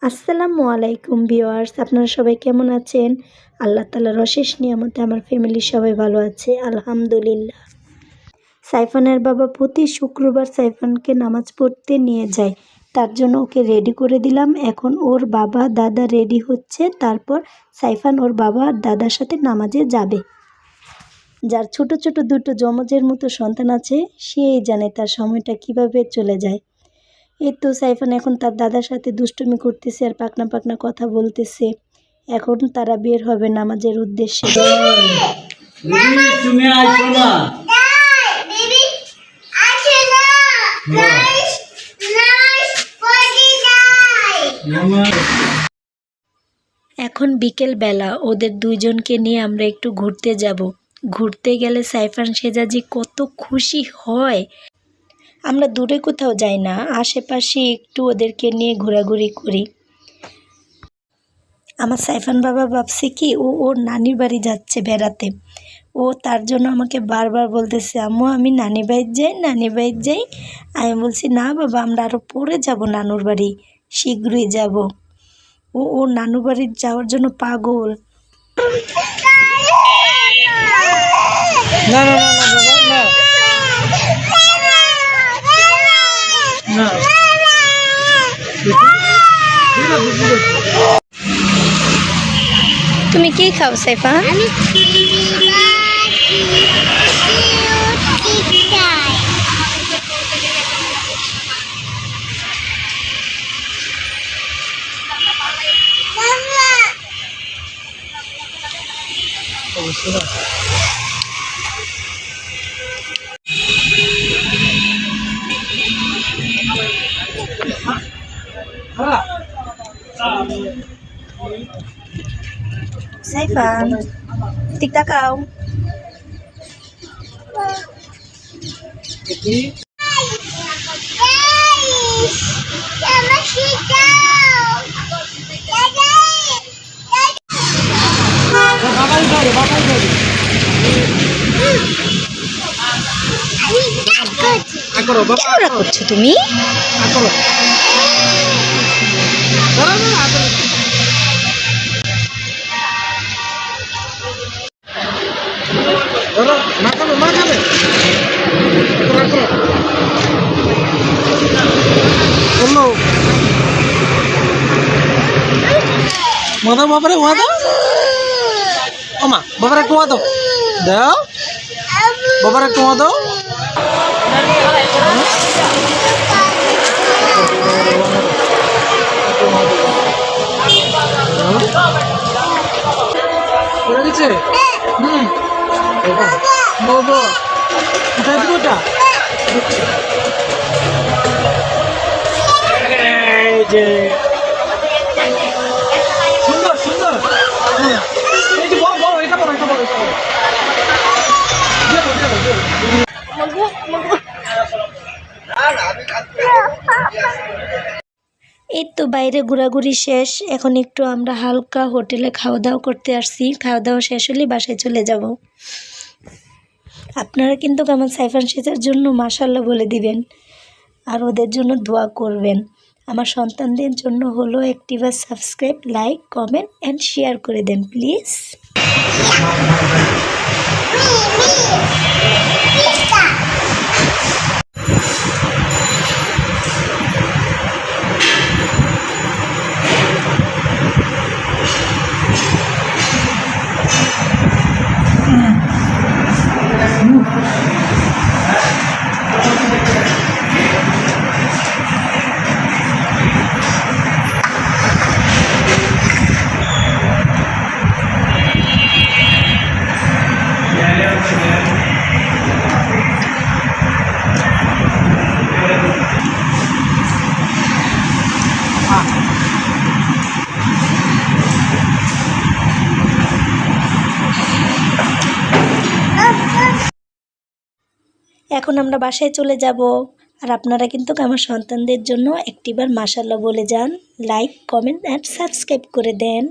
আসসালামু আলাইকুম ভিউয়ার্স, আপনারা সবাই কেমন আছেন? আল্লাহ তাআলার অশেষ নিয়ামতে আমার ফ্যামিলির সবাই ভালো আছে, আলহামদুলিল্লাহ। সাইফানের বাবা প্রতি শুক্রবার সাইফানকে নামাজ পড়তে নিয়ে যায়, তার জন্য ওকে রেডি করে দিলাম। এখন ওর বাবা দাদা রেডি হচ্ছে, তারপর সাইফান ওর বাবা আর দাদার সাথে নামাজে যাবে। যার ছোট ছোট দুটো যমজের মতো সন্তান আছে, সেই জানে তার সময়টা কিভাবে চলে যায়। এই তো সাইফান এখন তার দাদার সাথে দুষ্টুমি করতেছে আর পাকনা পাকনা কথা বলতেছে। এখন তারা বের হবে নামাজের উদ্দেশ্যে। তুমি আসো না। এখন বিকেল বেলা, ওদের দুইজনকে নিয়ে আমরা একটু ঘুরতে যাব। ঘুরতে গেলে সাইফান সেজাজি কত খুশি হয়। আমরা দূরে কোথাও যাই না, আশেপাশে একটু ওদেরকে নিয়ে ঘোরাঘুরি করি। আমার সাইফান বাবা ভাবছে কি ও ওর নানির বাড়ি যাচ্ছে বেড়াতে। ও তার জন্য আমাকে বারবার বলতেছে, আম্মু আমি নানি বাড়ি যাই, নানি বাড়ি যাই। আমি বলছি না বাবা, আমরা আরও পরে যাব নানুর বাড়ি, শীঘ্রই যাব। ও ওর নানু বাড়ি যাওয়ার জন্য পাগল। না না না না বাবা না না। তুমি কি খাও সাইফান? সাইফান ঠিক তাকাও। কেমন করছো তুমি? মাদা বাবারে মাদা ওমা বাবার একটু মাদো দাও, বাবার একটু মাদো। পড়ে গেছে। বাবা কোথায় দিল ওটা? এই যে সুন্দর সুন্দর। এই যে বড় বড়, এটা বড়, এটা বড়, এটা বড়। এই তো বাইরে ঘোরাঘুরি শেষ, এখন একটু আমরা হালকা হোটেলে খাওয়া দাওয়া করতে আসছি। খাওয়া দাওয়া শেষ হলে বাসায় চলে যাব। আপনারা কিন্তু আমার সাইফান সেজার জন্য মাশাআল্লাহ বলে দিবেন আর ওদের জন্য দোয়া করবেন। আমার সন্তানদের জন্য হলো একটিবার subscribe, like, comment and share করে দেন প্লিজ। এখন আমরা বাসায় চলে যাব। আর আপনারা কিন্তু আমার সন্তানদের জন্য একটিবার মাশাআল্লাহ বলে যান, লাইক, কমেন্ট অ্যান্ড সাবস্ক্রাইব করে দেন।